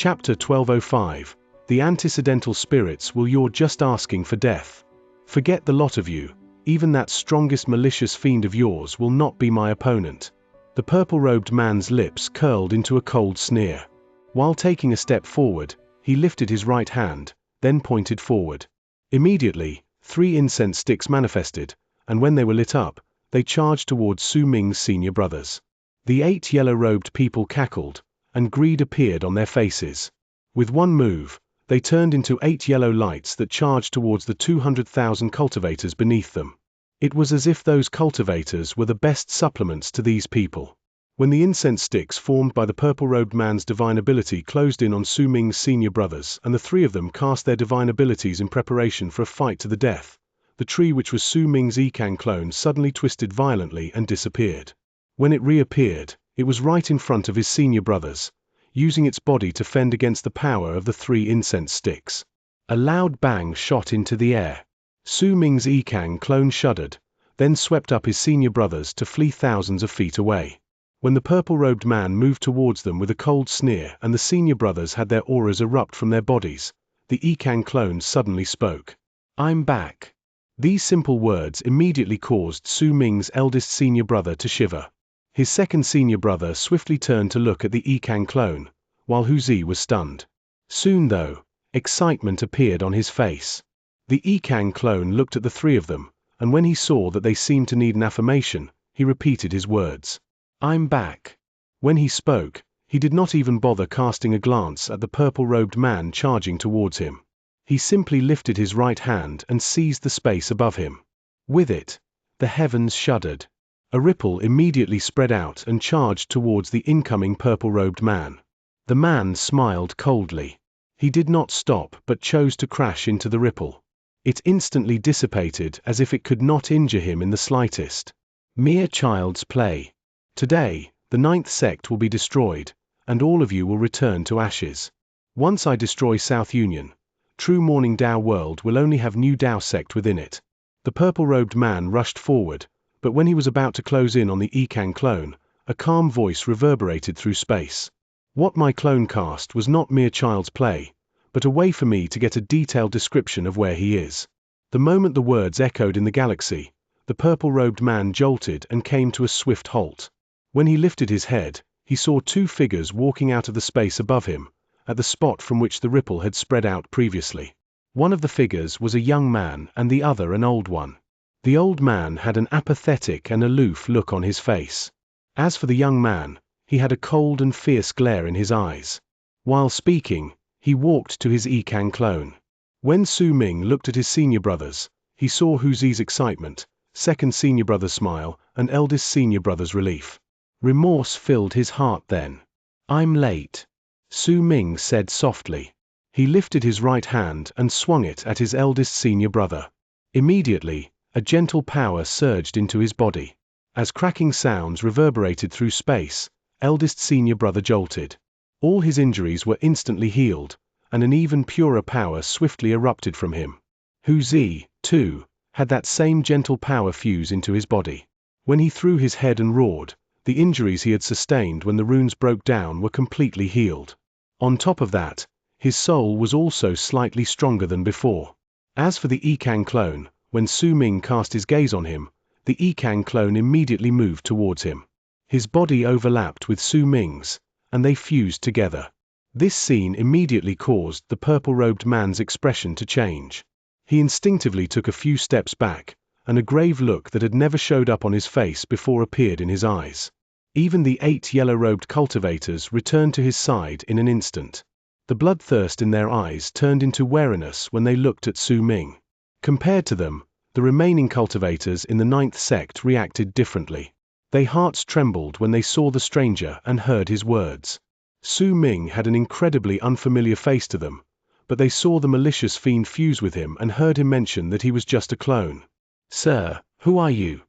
Chapter 1205. The Antecedental Spirits Will You're Just Asking for Death. Forget the lot of you, even that strongest malicious fiend of yours will not be my opponent. The purple-robed man's lips curled into a cold sneer. While taking a step forward, he lifted his right hand, then pointed forward. Immediately, 3 incense sticks manifested, and when they were lit up, they charged towards Su Ming's senior brothers. The 8 yellow-robed people cackled, and greed appeared on their faces. With one move, they turned into 8 yellow lights that charged towards the 200,000 cultivators beneath them. It was as if those cultivators were the best supplements to these people. When the incense sticks formed by the purple-robed man's divine ability closed in on Su Ming's senior brothers, and the 3 of them cast their divine abilities in preparation for a fight to the death, the tree which was Su Ming's Yikan clone suddenly twisted violently and disappeared. When it reappeared, it was right in front of his senior brothers, using its body to fend against the power of the 3 incense sticks. A loud bang shot into the air. Su Ming's Yikan clone shuddered, then swept up his senior brothers to flee thousands of feet away. When the purple-robed man moved towards them with a cold sneer and the senior brothers had their auras erupt from their bodies, the Yikan clone suddenly spoke. "I'm back." These simple words immediately caused Su Ming's eldest senior brother to shiver. His second senior brother swiftly turned to look at the Yikan clone, while Hu Zi was stunned. Soon though, excitement appeared on his face. The Yikan clone looked at the 3 of them, and when he saw that they seemed to need an affirmation, he repeated his words. "I'm back." When he spoke, he did not even bother casting a glance at the purple-robed man charging towards him. He simply lifted his right hand and seized the space above him. With it, the heavens shuddered. A ripple immediately spread out and charged towards the incoming purple-robed man. The man smiled coldly. He did not stop but chose to crash into the ripple. It instantly dissipated as if it could not injure him in the slightest. Mere child's play. Today, the 9th sect will be destroyed, and all of you will return to ashes. Once I destroy South Union, true Morning Dao world will only have new Dao sect within it. The purple-robed man rushed forward, but when he was about to close in on the Yikan clone, a calm voice reverberated through space. What my clone cast was not mere child's play, but a way for me to get a detailed description of where he is. The moment the words echoed in the galaxy, the purple-robed man jolted and came to a swift halt. When he lifted his head, he saw 2 figures walking out of the space above him, at the spot from which the ripple had spread out previously. One of the figures was a young man and the other an old one. The old man had an apathetic and aloof look on his face. As for the young man, he had a cold and fierce glare in his eyes. While speaking, he walked to his Yikan clone. When Su Ming looked at his senior brothers, he saw Hu Zi's excitement, second senior brother's smile, and eldest senior brother's relief. Remorse filled his heart then. "I'm late," Su Ming said softly. He lifted his right hand and swung it at his eldest senior brother. Immediately, a gentle power surged into his body. As cracking sounds reverberated through space, eldest senior brother jolted. All his injuries were instantly healed, and an even purer power swiftly erupted from him. Hu Zi, too, had that same gentle power fuse into his body. When he threw his head and roared, the injuries he had sustained when the runes broke down were completely healed. On top of that, his soul was also slightly stronger than before. As for the Yikan clone, when Su Ming cast his gaze on him, the Yikan clone immediately moved towards him. His body overlapped with Su Ming's, and they fused together. This scene immediately caused the purple-robed man's expression to change. He instinctively took a few steps back, and a grave look that had never showed up on his face before appeared in his eyes. Even the 8 yellow-robed cultivators returned to his side in an instant. The bloodthirst in their eyes turned into wariness when they looked at Su Ming. Compared to them, the remaining cultivators in the 9th sect reacted differently. Their hearts trembled when they saw the stranger and heard his words. Su Ming had an incredibly unfamiliar face to them, but they saw the malicious fiend fuse with him and heard him mention that he was just a clone. "Sir, who are you?"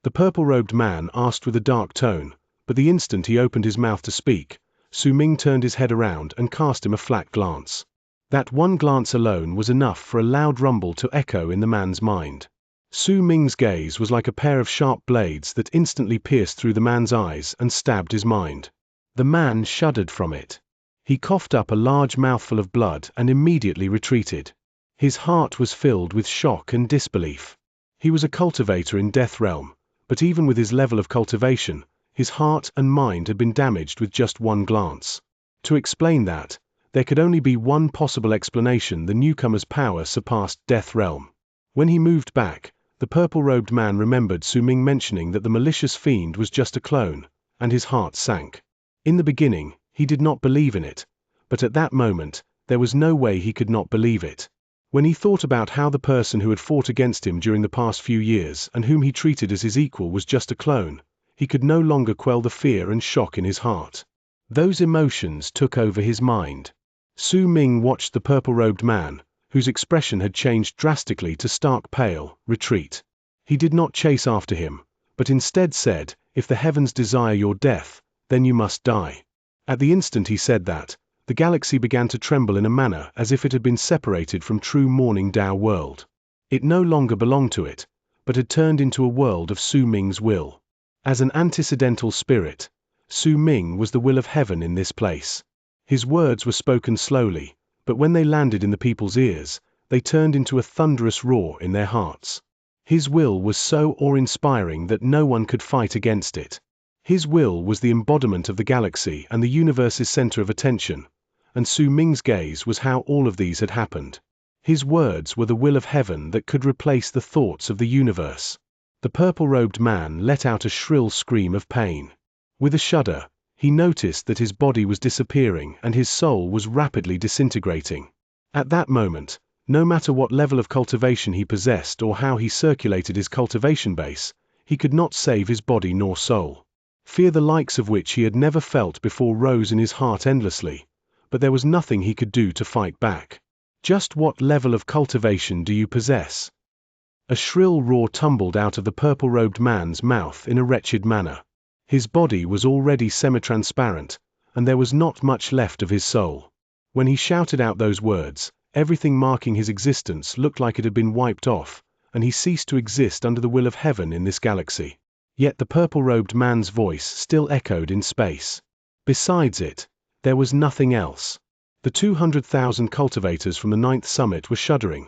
The purple-robed man asked with a dark tone, but the instant he opened his mouth to speak, Su Ming turned his head around and cast him a flat glance. That one glance alone was enough for a loud rumble to echo in the man's mind. Su Ming's gaze was like a pair of sharp blades that instantly pierced through the man's eyes and stabbed his mind. The man shuddered from it. He coughed up a large mouthful of blood and immediately retreated. His heart was filled with shock and disbelief. He was a cultivator in Death Realm, but even with his level of cultivation, his heart and mind had been damaged with just one glance. To explain that, there could only be one possible explanation: the newcomer's power surpassed Death Realm. When he moved back, the purple-robed man remembered Su Ming mentioning that the malicious fiend was just a clone, and his heart sank. In the beginning, he did not believe in it, but at that moment, there was no way he could not believe it. When he thought about how the person who had fought against him during the past few years and whom he treated as his equal was just a clone, he could no longer quell the fear and shock in his heart. Those emotions took over his mind. Su Ming watched the purple-robed man, whose expression had changed drastically to stark pale, retreat. He did not chase after him, but instead said, "If the heavens desire your death, then you must die." At the instant he said that, the galaxy began to tremble in a manner as if it had been separated from true Morning Dao world. It no longer belonged to it, but had turned into a world of Su Ming's will. As an antecedental spirit, Su Ming was the will of heaven in this place. His words were spoken slowly, but when they landed in the people's ears, they turned into a thunderous roar in their hearts. His will was so awe-inspiring that no one could fight against it. His will was the embodiment of the galaxy and the universe's center of attention, and Su Ming's gaze was how all of these had happened. His words were the will of heaven that could replace the thoughts of the universe. The purple-robed man let out a shrill scream of pain. With a shudder, he noticed that his body was disappearing and his soul was rapidly disintegrating. At that moment, no matter what level of cultivation he possessed or how he circulated his cultivation base, he could not save his body nor soul. Fear the likes of which he had never felt before rose in his heart endlessly, but there was nothing he could do to fight back. Just what level of cultivation do you possess? A shrill roar tumbled out of the purple-robed man's mouth in a wretched manner. His body was already semi-transparent, and there was not much left of his soul. When he shouted out those words, everything marking his existence looked like it had been wiped off, and he ceased to exist under the will of heaven in this galaxy. Yet the purple-robed man's voice still echoed in space. Besides it, there was nothing else. The 200,000 cultivators from the 9th summit were shuddering,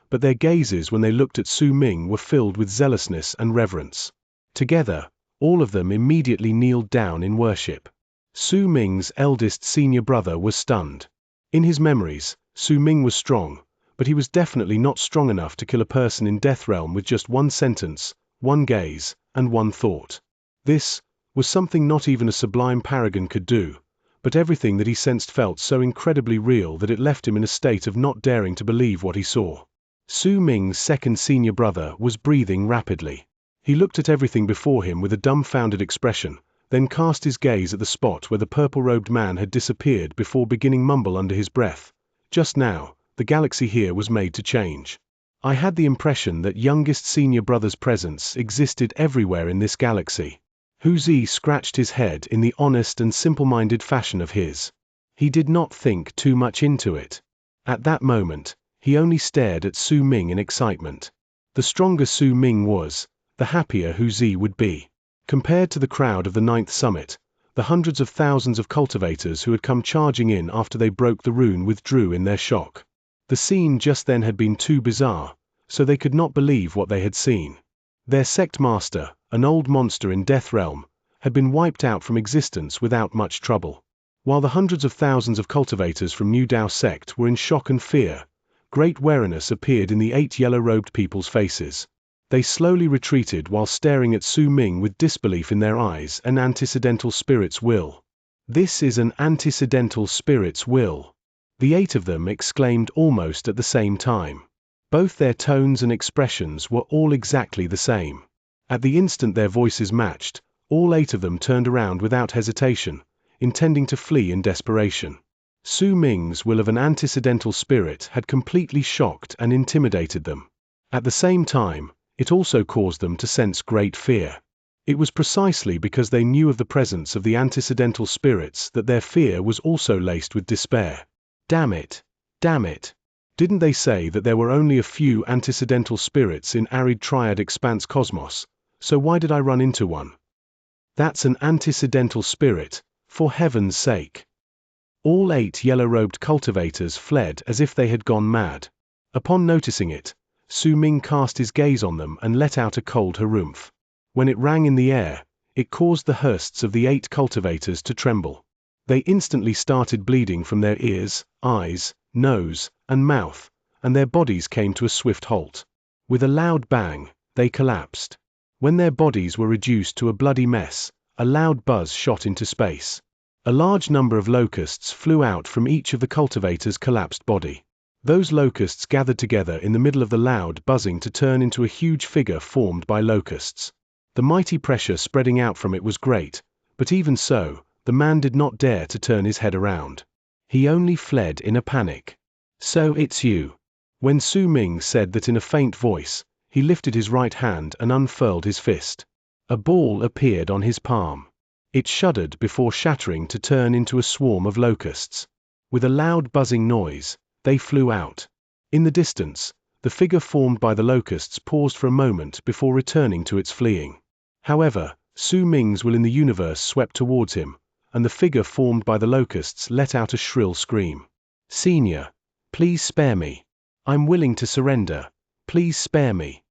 but their gazes when they looked at Su Ming were filled with zealousness and reverence. Together, all of them immediately kneeled down in worship. Su Ming's eldest senior brother was stunned. In his memories, Su Ming was strong, but he was definitely not strong enough to kill a person in Death Realm with just one sentence, one gaze, and one thought. This was something not even a sublime paragon could do, but everything that he sensed felt so incredibly real that it left him in a state of not daring to believe what he saw. Su Ming's second senior brother was breathing rapidly. He looked at everything before him with a dumbfounded expression, then cast his gaze at the spot where the purple-robed man had disappeared before beginning mumble under his breath. Just now, the galaxy here was made to change. I had the impression that youngest senior brother's presence existed everywhere in this galaxy. Hu Zi scratched his head in the honest and simple-minded fashion of his. He did not think too much into it. At that moment, he only stared at Su Ming in excitement. The stronger Su Ming was, the happier Hu Zi would be. Compared to the crowd of the 9th summit, the hundreds of thousands of cultivators who had come charging in after they broke the rune withdrew in their shock. The scene just then had been too bizarre, so they could not believe what they had seen. Their sect master, an old monster in Death Realm, had been wiped out from existence without much trouble. While the hundreds of thousands of cultivators from New Dao sect were in shock and fear, great wariness appeared in the 8 yellow-robed people's faces. They slowly retreated while staring at Su Ming with disbelief in their eyes. An antecedental spirit's will. This is an antecedental spirit's will. The 8 of them exclaimed almost at the same time. Both their tones and expressions were all exactly the same. At the instant their voices matched, all 8 of them turned around without hesitation, intending to flee in desperation. Su Ming's will of an antecedental spirit had completely shocked and intimidated them. At the same time, it also caused them to sense great fear. It was precisely because they knew of the presence of the antecedental spirits that their fear was also laced with despair. Damn it! Damn it! Didn't they say that there were only a few antecedental spirits in arid triad expanse cosmos, so why did I run into one? That's an antecedental spirit, for heaven's sake. All 8 yellow-robed cultivators fled as if they had gone mad. Upon noticing it, Su Ming cast his gaze on them and let out a cold harumph. When it rang in the air, it caused the hursts of the 8 cultivators to tremble. They instantly started bleeding from their ears, eyes, nose, and mouth, and their bodies came to a swift halt. With a loud bang, they collapsed. When their bodies were reduced to a bloody mess, a loud buzz shot into space. A large number of locusts flew out from each of the cultivators' collapsed body. Those locusts gathered together in the middle of the loud buzzing to turn into a huge figure formed by locusts. The mighty pressure spreading out from it was great, but even so, the man did not dare to turn his head around. He only fled in a panic. "So it's you." When Su Ming said that in a faint voice, he lifted his right hand and unfurled his fist. A ball appeared on his palm. It shuddered before shattering to turn into a swarm of locusts. With a loud buzzing noise, they flew out. In the distance, the figure formed by the locusts paused for a moment before returning to its fleeing. However, Su Ming's will in the universe swept towards him, and the figure formed by the locusts let out a shrill scream. "Xianxia, please spare me. I'm willing to surrender. Please spare me."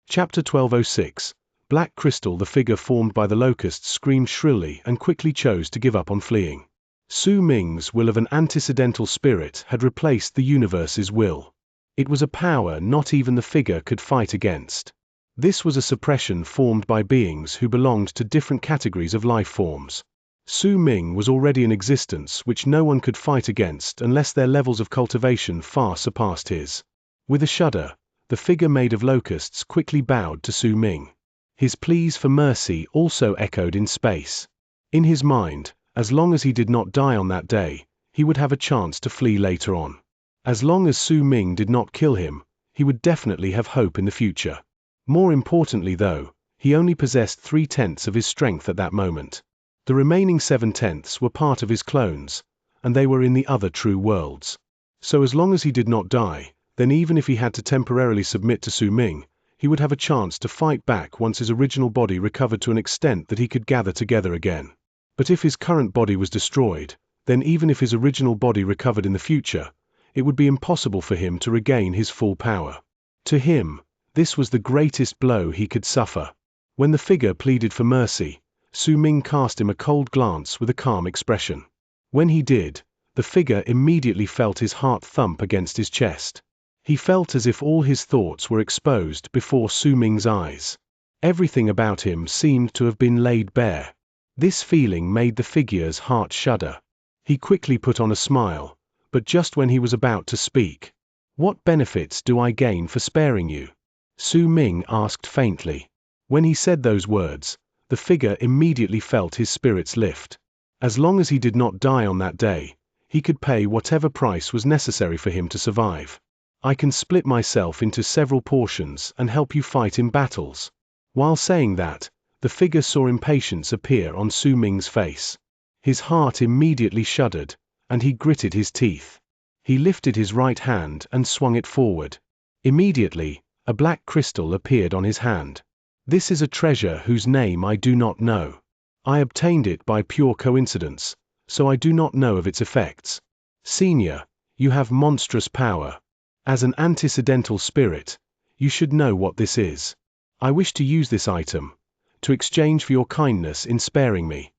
Chapter 1206. Black Crystal. The figure formed by the locusts screamed shrilly and quickly chose to give up on fleeing. Su Ming's will of an antecedental spirit had replaced the universe's will. It was a power not even the figure could fight against. This was a suppression formed by beings who belonged to different categories of life forms. Su Ming was already in existence which no one could fight against unless their levels of cultivation far surpassed his. With a shudder, the figure made of locusts quickly bowed to Su Ming. His pleas for mercy also echoed in space. In his mind, as long as he did not die on that day, he would have a chance to flee later on. As long as Su Ming did not kill him, he would definitely have hope in the future. More importantly though, he only possessed 3/10 of his strength at that moment. The remaining 7/10 were part of his clones, and they were in the other true worlds. So as long as he did not die, then even if he had to temporarily submit to Su Ming, he would have a chance to fight back once his original body recovered to an extent that he could gather together again. But if his current body was destroyed, then even if his original body recovered in the future, it would be impossible for him to regain his full power. To him, this was the greatest blow he could suffer. When the figure pleaded for mercy, Su Ming cast him a cold glance with a calm expression. When he did, the figure immediately felt his heart thump against his chest. He felt as if all his thoughts were exposed before Su Ming's eyes. Everything about him seemed to have been laid bare. This feeling made the figure's heart shudder. He quickly put on a smile, but just when he was about to speak, "What benefits do I gain for sparing you?" Su Ming asked faintly. When he said those words, the figure immediately felt his spirits lift. As long as he did not die on that day, he could pay whatever price was necessary for him to survive. "I can split myself into several portions and help you fight in battles." While saying that, the figure saw impatience appear on Su Ming's face. His heart immediately shuddered, and he gritted his teeth. He lifted his right hand and swung it forward. Immediately, a black crystal appeared on his hand. "This is a treasure whose name I do not know. I obtained it by pure coincidence, so I do not know of its effects. Xianxia, you have monstrous power. As an antecedental spirit, you should know what this is. I wish to use this item, to exchange for your kindness in sparing me."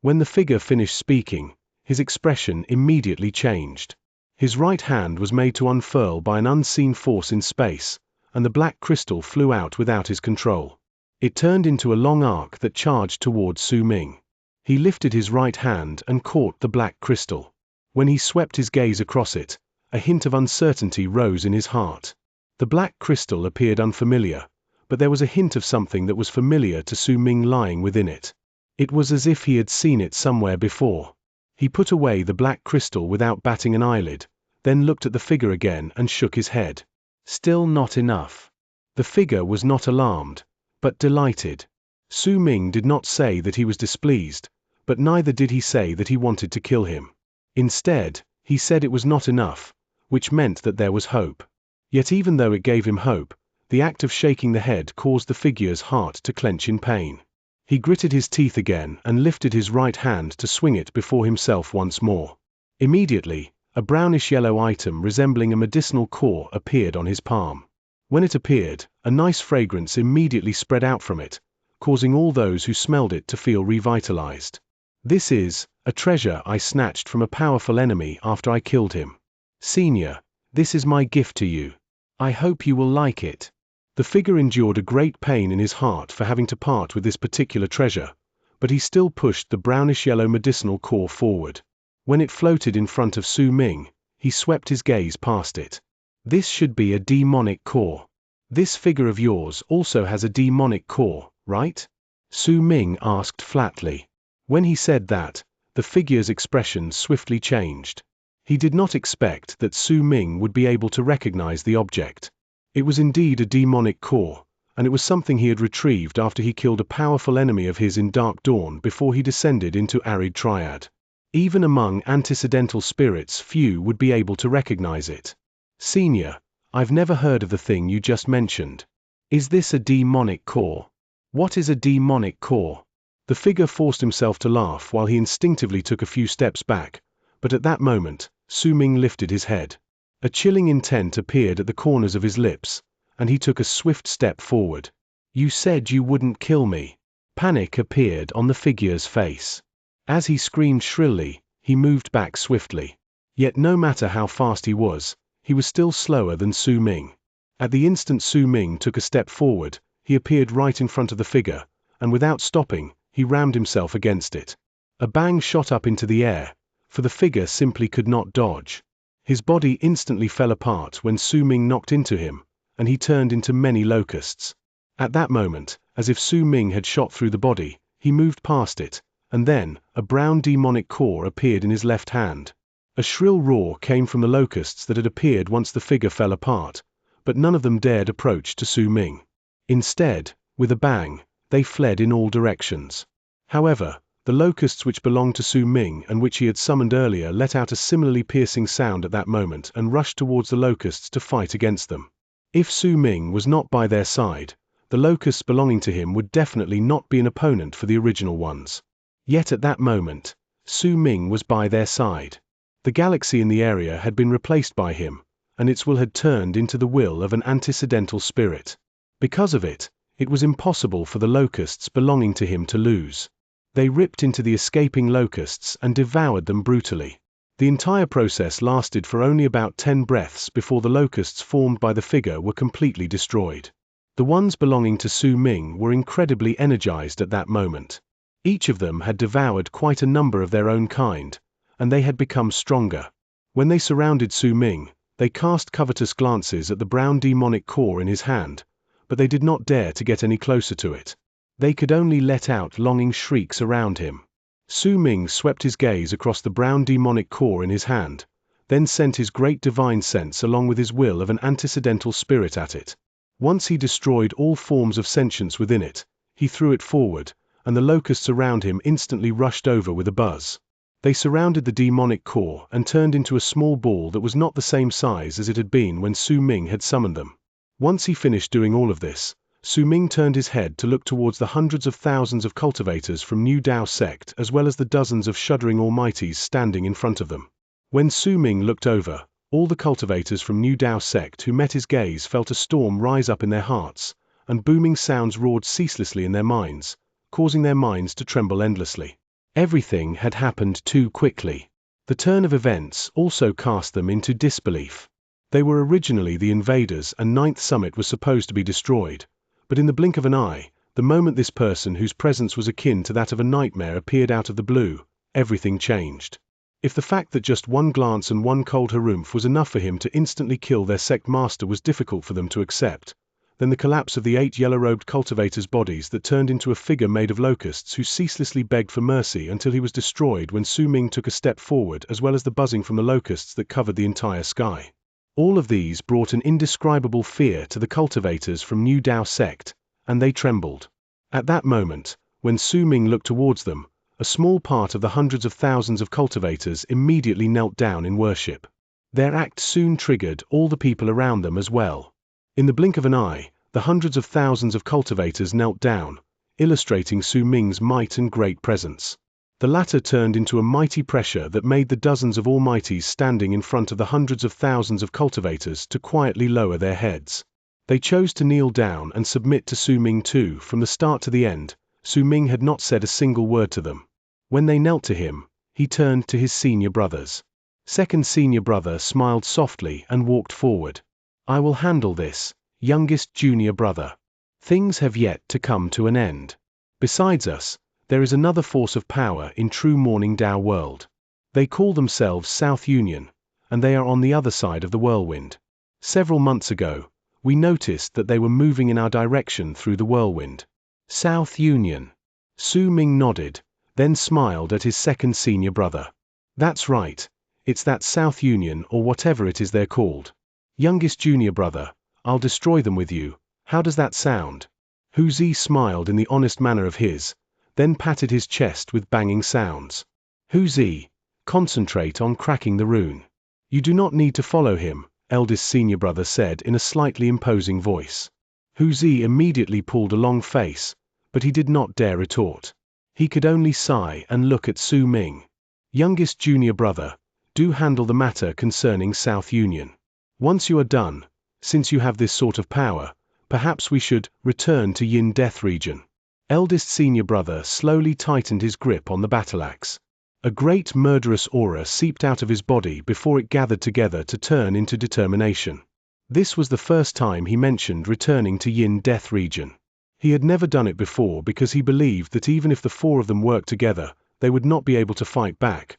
When the figure finished speaking, his expression immediately changed. His right hand was made to unfurl by an unseen force in space, and the black crystal flew out without his control. It turned into a long arc that charged towards Su Ming. He lifted his right hand and caught the black crystal. When he swept his gaze across it, a hint of uncertainty rose in his heart. The black crystal appeared unfamiliar, but there was a hint of something that was familiar to Su Ming lying within it. It was as if he had seen it somewhere before. He put away the black crystal without batting an eyelid, then looked at the figure again and shook his head. Still not enough. The figure was not alarmed, but delighted. Su Ming did not say that he was displeased, but neither did he say that he wanted to kill him. Instead, he said it was not enough, which meant that there was hope. Yet even though it gave him hope, the act of shaking the head caused the figure's heart to clench in pain. He gritted his teeth again and lifted his right hand to swing it before himself once more. Immediately, a brownish-yellow item resembling a medicinal core appeared on his palm. When it appeared, a nice fragrance immediately spread out from it, causing all those who smelled it to feel revitalized. This is a treasure I snatched from a powerful enemy after I killed him. Xianxia, this is my gift to you. I hope you will like it. The figure endured a great pain in his heart for having to part with this particular treasure, but he still pushed the brownish-yellow medicinal core forward. When it floated in front of Su Ming, he swept his gaze past it. This should be a demonic core. This figure of yours also has a demonic core, right? Su Ming asked flatly. When he said that, the figure's expression swiftly changed. He did not expect that Su Ming would be able to recognize the object. It was indeed a demonic core, and it was something he had retrieved after he killed a powerful enemy of his in Dark Dawn before he descended into Arid Triad. Even among antecedental spirits, few would be able to recognize it. Xianxia, I've never heard of the thing you just mentioned. Is this a demonic core? What is a demonic core? The figure forced himself to laugh while he instinctively took a few steps back, but at that moment, Su Ming lifted his head. A chilling intent appeared at the corners of his lips, and he took a swift step forward. You said you wouldn't kill me. Panic appeared on the figure's face. As he screamed shrilly, he moved back swiftly. Yet no matter how fast he was still slower than Su Ming. At the instant Su Ming took a step forward, he appeared right in front of the figure, and without stopping, he rammed himself against it. A bang shot up into the air, for the figure simply could not dodge. His body instantly fell apart when Su Ming knocked into him, and he turned into many locusts. At that moment, as if Su Ming had shot through the body, he moved past it, and then, a brown demonic core appeared in his left hand. A shrill roar came from the locusts that had appeared once the figure fell apart, but none of them dared approach to Su Ming. Instead, with a bang, they fled in all directions. However, the locusts which belonged to Su Ming and which he had summoned earlier let out a similarly piercing sound at that moment and rushed towards the locusts to fight against them. If Su Ming was not by their side, the locusts belonging to him would definitely not be an opponent for the original ones. Yet at that moment, Su Ming was by their side. The galaxy in the area had been replaced by him, and its will had turned into the will of an antecedental spirit. Because of it, it was impossible for the locusts belonging to him to lose. They ripped into the escaping locusts and devoured them brutally. The entire process lasted for only about 10 breaths before the locusts formed by the figure were completely destroyed. The ones belonging to Su Ming were incredibly energized at that moment. Each of them had devoured quite a number of their own kind, and they had become stronger. When they surrounded Su Ming, they cast covetous glances at the brown demonic core in his hand, but they did not dare to get any closer to it. They could only let out longing shrieks around him. Su Ming swept his gaze across the brown demonic core in his hand, then sent his great divine sense along with his will of an antecedental spirit at it. Once he destroyed all forms of sentience within it, he threw it forward, and the locusts around him instantly rushed over with a buzz. They surrounded the demonic core and turned into a small ball that was not the same size as it had been when Su Ming had summoned them. Once he finished doing all of this, Su Ming turned his head to look towards the hundreds of thousands of cultivators from New Dao sect as well as the dozens of shuddering almighties standing in front of them. When Su Ming looked over, all the cultivators from New Dao sect who met his gaze felt a storm rise up in their hearts, and booming sounds roared ceaselessly in their minds, causing their minds to tremble endlessly. Everything had happened too quickly. The turn of events also cast them into disbelief. They were originally the invaders and Ninth Summit was supposed to be destroyed, but in the blink of an eye, the moment this person whose presence was akin to that of a nightmare appeared out of the blue, everything changed. If the fact that just one glance and one cold harumph was enough for him to instantly kill their sect master was difficult for them to accept, then the collapse of the 8 yellow-robed cultivators' bodies that turned into a figure made of locusts who ceaselessly begged for mercy until he was destroyed when Su Ming took a step forward as well as the buzzing from the locusts that covered the entire sky. All of these brought an indescribable fear to the cultivators from New Dao sect, and they trembled. At that moment, when Su Ming looked towards them, a small part of the hundreds of thousands of cultivators immediately knelt down in worship. Their act soon triggered all the people around them as well. In the blink of an eye, the hundreds of thousands of cultivators knelt down, illustrating Su Ming's might and great presence. The latter turned into a mighty pressure that made the dozens of almighties standing in front of the hundreds of thousands of cultivators to quietly lower their heads. They chose to kneel down and submit to Su Ming too. From the start to the end, Su Ming had not said a single word to them. When they knelt to him, he turned to his senior brothers. Second senior brother smiled softly and walked forward. I will handle this, youngest junior brother. Things have yet to come to an end. Besides us, there is another force of power in true Morning Dao world. They call themselves South Union, and they are on the other side of the whirlwind. Several months ago, we noticed that they were moving in our direction through the whirlwind. South Union. Su Ming nodded, then smiled at his second senior brother. That's right, it's that South Union or whatever it is they're called. Youngest junior brother, I'll destroy them with you. How does that sound? Hu Zi smiled in the honest manner of his, then patted his chest with banging sounds. Hu Zi, concentrate on cracking the rune. You do not need to follow him, eldest senior brother said in a slightly imposing voice. Hu Zi immediately pulled a long face, but he did not dare retort. He could only sigh and look at Su Ming. Youngest junior brother, do handle the matter concerning South Union. Once you are done, since you have this sort of power, perhaps we should return to Yin Death region. Eldest senior brother slowly tightened his grip on the battle axe. A great murderous aura seeped out of his body before it gathered together to turn into determination. This was the first time he mentioned returning to Yin Death region. He had never done it before because he believed that even if the four of them worked together, they would not be able to fight back.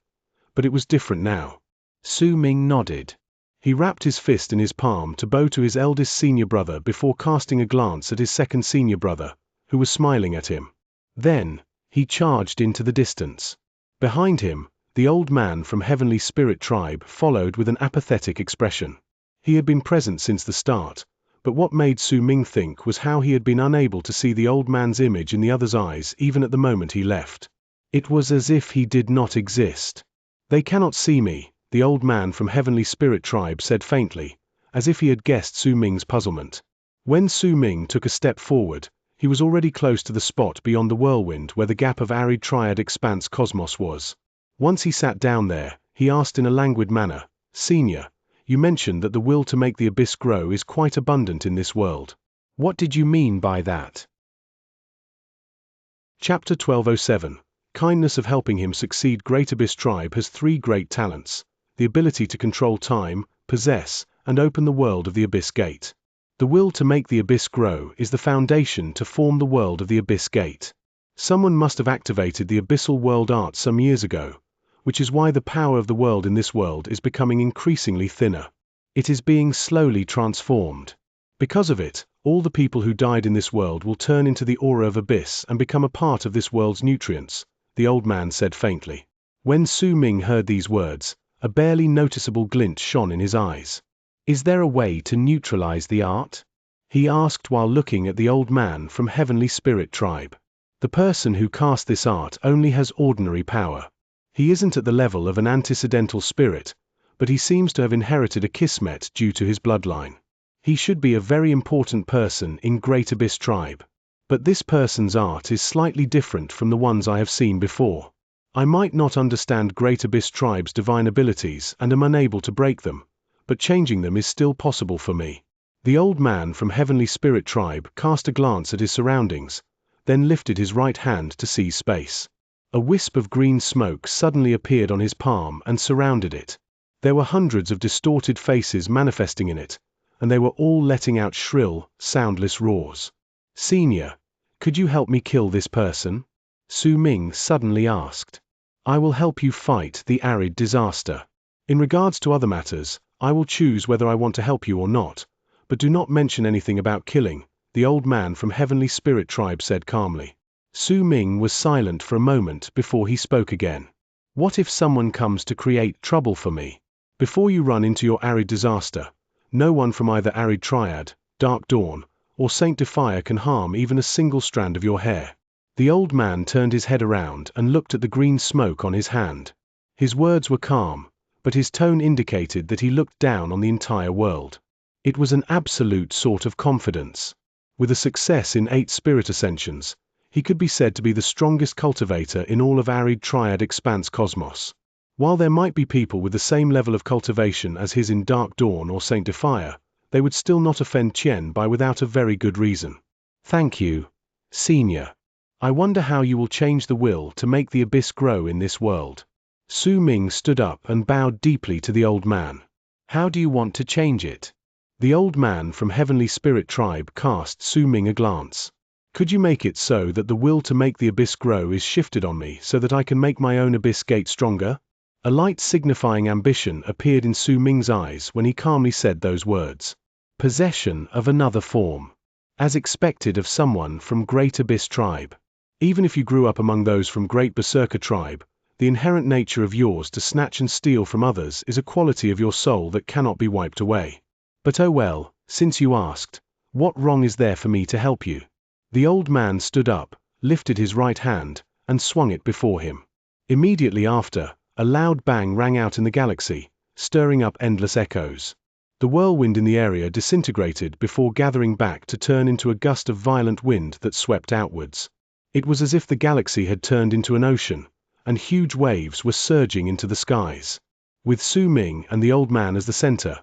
But it was different now. Su Ming nodded. He wrapped his fist in his palm to bow to his eldest senior brother before casting a glance at his second senior brother, who was smiling at him. Then, he charged into the distance. Behind him, the old man from Heavenly Spirit Tribe followed with an apathetic expression. He had been present since the start, but what made Su Ming think was how he had been unable to see the old man's image in the other's eyes even at the moment he left. It was as if he did not exist. They cannot see me, the old man from Heavenly Spirit Tribe said faintly, as if he had guessed Su Ming's puzzlement. When Su Ming took a step forward, he was already close to the spot beyond the whirlwind where the gap of arid triad expanse cosmos was. Once he sat down there, he asked in a languid manner, Senior, you mentioned that the will to make the abyss grow is quite abundant in this world. What did you mean by that? Chapter 1207. Kindness of helping him succeed. Great Abyss Tribe has three great talents: the ability to control time, possess, and open the world of the Abyss Gate. The will to make the abyss grow is the foundation to form the world of the Abyss Gate. Someone must have activated the abyssal world art some years ago, which is why the power of the world in this world is becoming increasingly thinner. It is being slowly transformed. Because of it, all the people who died in this world will turn into the aura of abyss and become a part of this world's nutrients, the old man said faintly. When Su Ming heard these words, a barely noticeable glint shone in his eyes. Is there a way to neutralize the art? He asked while looking at the old man from Heavenly Spirit Tribe. The person who cast this art only has ordinary power. He isn't at the level of an antecedental spirit, but he seems to have inherited a kismet due to his bloodline. He should be a very important person in Great Abyss Tribe. But this person's art is slightly different from the ones I have seen before. I might not understand Great Abyss Tribe's divine abilities and am unable to break them, but changing them is still possible for me. The old man from Heavenly Spirit Tribe cast a glance at his surroundings, then lifted his right hand to seize space. A wisp of green smoke suddenly appeared on his palm and surrounded it. There were hundreds of distorted faces manifesting in it, and they were all letting out shrill, soundless roars. Senior, could you help me kill this person? Su Ming suddenly asked. I will help you fight the arid disaster. In regards to other matters, I will choose whether I want to help you or not, but do not mention anything about killing, the old man from Heavenly Spirit Tribe said calmly. Su Ming was silent for a moment before he spoke again. What if someone comes to create trouble for me? Before you run into your arid disaster, no one from either Arid Triad, Dark Dawn, or Saint Defier can harm even a single strand of your hair. The old man turned his head around and looked at the green smoke on his hand. His words were calm, but his tone indicated that he looked down on the entire world. It was an absolute sort of confidence. With a success in 8 spirit ascensions, He could be said to be the strongest cultivator in all of arid triad expanse cosmos. While there might be people with the same level of cultivation as his in Dark Dawn or Saint Defier, they would still not offend Qian by without a very good reason. Thank you, Senior. I wonder how you will change the will to make the abyss grow in this world. Su Ming stood up and bowed deeply to the old man. How do you want to change it? The old man from Heavenly Spirit Tribe cast Su Ming a glance. Could you make it so that the will to make the abyss grow is shifted on me so that I can make my own abyss gate stronger? A light signifying ambition appeared in Su Ming's eyes when he calmly said those words. Possession of another form. As expected of someone from Great Abyss Tribe. Even if you grew up among those from Great Berserker Tribe, the inherent nature of yours to snatch and steal from others is a quality of your soul that cannot be wiped away. But oh well, since you asked, what wrong is there for me to help you? The old man stood up, lifted his right hand, and swung it before him. Immediately after, a loud bang rang out in the galaxy, stirring up endless echoes. The whirlwind in the area disintegrated before gathering back to turn into a gust of violent wind that swept outwards. It was as if the galaxy had turned into an ocean, and huge waves were surging into the skies. With Su Ming and the old man as the center,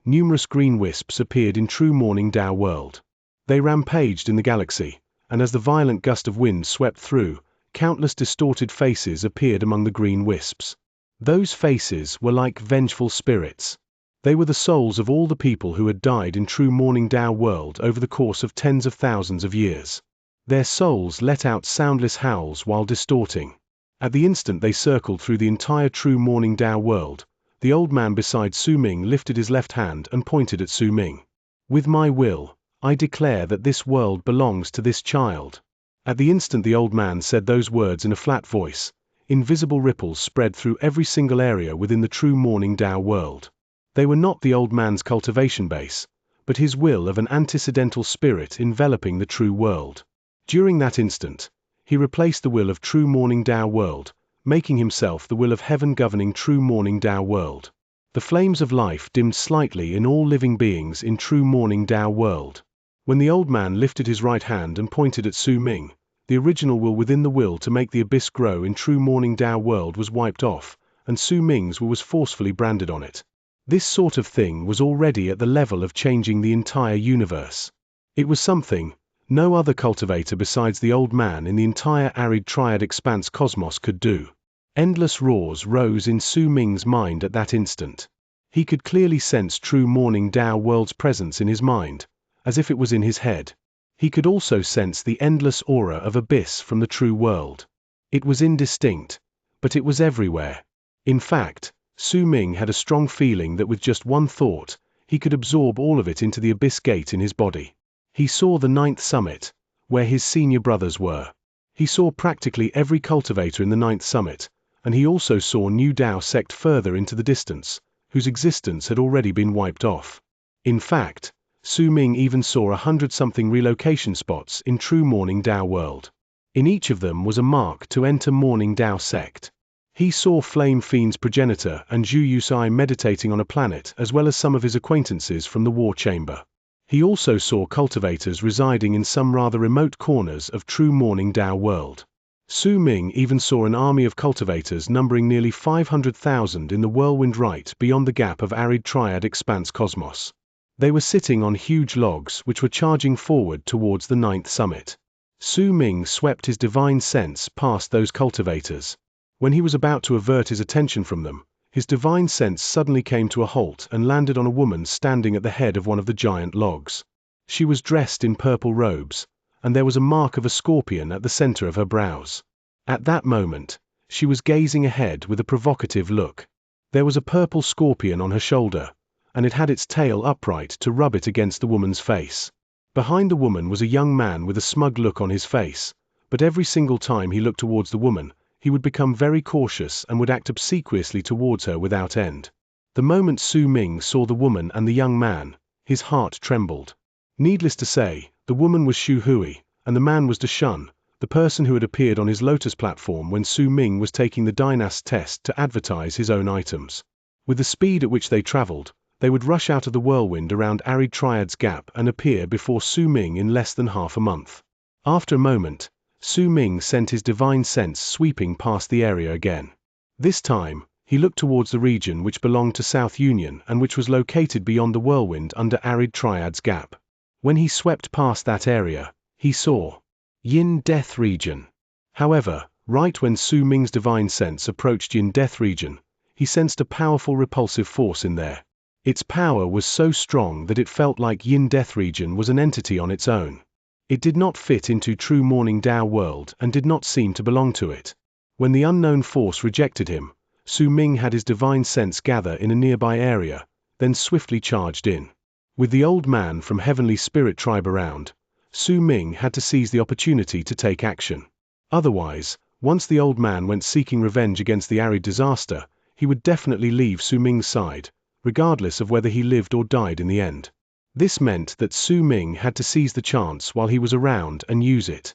numerous green wisps appeared in true Morning Dao world. They rampaged in the galaxy, and as the violent gust of wind swept through, countless distorted faces appeared among the green wisps. Those faces were like vengeful spirits. They were the souls of all the people who had died in true Morning Dao world over the course of tens of thousands of years. Their souls let out soundless howls while distorting. At the instant they circled through the entire true Morning Dao world, the old man beside Su Ming lifted his left hand and pointed at Su Ming. With my will, I declare that this world belongs to this child. At the instant the old man said those words in a flat voice, invisible ripples spread through every single area within the true Morning Dao world. They were not the old man's cultivation base, but his will of an antecedental spirit enveloping the true world. During that instant, he replaced the will of true Morning Dao world, making himself the will of heaven governing true Morning Dao world. The flames of life dimmed slightly in all living beings in true Morning Dao world. When the old man lifted his right hand and pointed at Su Ming, the original will within the will to make the abyss grow in true Morning Dao world was wiped off, and Su Ming's will was forcefully branded on it. This sort of thing was already at the level of changing the entire universe. It was something no other cultivator besides the old man in the entire arid triad expanse cosmos could do. Endless roars rose in Su Ming's mind at that instant. He could clearly sense true Morning Dao world's presence in his mind, as if it was in his head. He could also sense the endless aura of abyss from the true world. It was indistinct, but it was everywhere. In fact, Su Ming had a strong feeling that with just one thought, he could absorb all of it into the abyss gate in his body. He saw the 9th summit, where his senior brothers were. He saw practically every cultivator in the 9th summit, and he also saw New Dao sect further into the distance, whose existence had already been wiped off. In fact, Su Ming even saw 100-something relocation spots in true Morning Dao world. In each of them was a mark to enter Morning Dao sect. He saw Flame Fiend's progenitor and Zhu Yusai meditating on a planet as well as some of his acquaintances from the war chamber. He also saw cultivators residing in some rather remote corners of true Morning Dao world. Su Ming even saw an army of cultivators numbering nearly 500,000 in the whirlwind right beyond the gap of arid triad expanse cosmos. They were sitting on huge logs which were charging forward towards the 9th summit. Su Ming swept his divine sense past those cultivators. When he was about to avert his attention from them, his divine sense suddenly came to a halt and landed on a woman standing at the head of one of the giant logs. She was dressed in purple robes, and there was a mark of a scorpion at the center of her brows. At that moment, she was gazing ahead with a provocative look. There was a purple scorpion on her shoulder, and it had its tail upright to rub it against the woman's face. Behind the woman was a young man with a smug look on his face, but every single time he looked towards the woman, he would become very cautious and would act obsequiously towards her without end. The moment Su Ming saw the woman and the young man, his heart trembled. Needless to say, the woman was Xu Hui, and the man was Deshun, the person who had appeared on his Lotus platform when Su Ming was taking the Dynast test to advertise his own items. With the speed at which they traveled, they would rush out of the whirlwind around Arid Triad's gap and appear before Su Ming in less than half a month. After a moment, Su Ming sent his divine sense sweeping past the area again. This time, he looked towards the region which belonged to South Union and which was located beyond the whirlwind under Arid Triad's Gap. When he swept past that area, he saw Yin Death Region. However, right when Su Ming's divine sense approached Yin Death Region, he sensed a powerful repulsive force in there. Its power was so strong that it felt like Yin Death Region was an entity on its own. It did not fit into true Morning Dao world and did not seem to belong to it. When the unknown force rejected him, Su Ming had his divine sense gather in a nearby area, then swiftly charged in. With the old man from Heavenly Spirit Tribe around, Su Ming had to seize the opportunity to take action. Otherwise, once the old man went seeking revenge against the Arid disaster, he would definitely leave Su Ming's side, regardless of whether he lived or died in the end. This meant that Su Ming had to seize the chance while he was around and use it.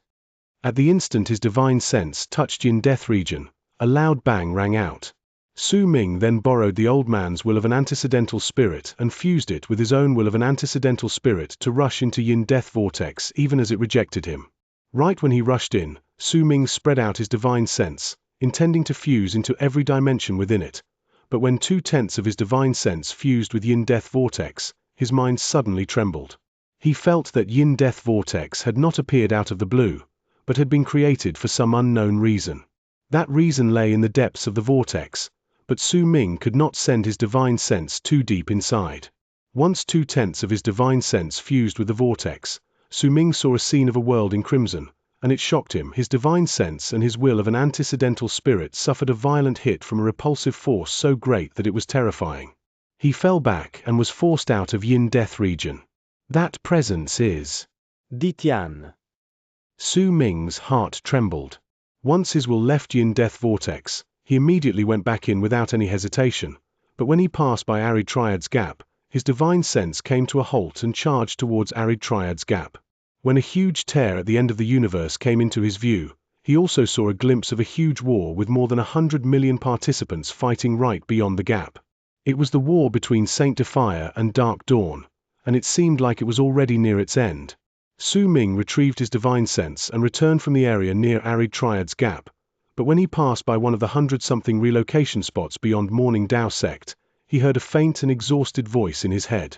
At the instant his divine sense touched Yin Death Region, a loud bang rang out. Su Ming then borrowed the old man's will of an antecedental spirit and fused it with his own will of an antecedental spirit to rush into Yin Death Vortex even as it rejected him. Right when he rushed in, Su Ming spread out his divine sense, intending to fuse into every dimension within it. But when 2/10 of his divine sense fused with Yin Death Vortex, his mind suddenly trembled. He felt that Yin Death Vortex had not appeared out of the blue, but had been created for some unknown reason. That reason lay in the depths of the vortex, but Su Ming could not send his divine sense too deep inside. Once 2/10 of his divine sense fused with the vortex, Su Ming saw a scene of a world in crimson, and it shocked him. His divine sense and his will of an antecedental spirit suffered a violent hit from a repulsive force so great that it was terrifying. He fell back and was forced out of Yin Death Region. That presence is Ditian. Su Ming's heart trembled. Once his will left Yin Death Vortex, he immediately went back in without any hesitation, but when he passed by Arid Triad's Gap, his divine sense came to a halt and charged towards Arid Triad's Gap. When a huge tear at the end of the universe came into his view, he also saw a glimpse of a huge war with more than 100 million participants fighting right beyond the gap. It was the war between Saint Defire and Dark Dawn, and it seemed like it was already near its end. Su Ming retrieved his divine sense and returned from the area near Arid Triad's Gap, but when he passed by one of the 100-something relocation spots beyond Morning Dao sect, he heard a faint and exhausted voice in his head.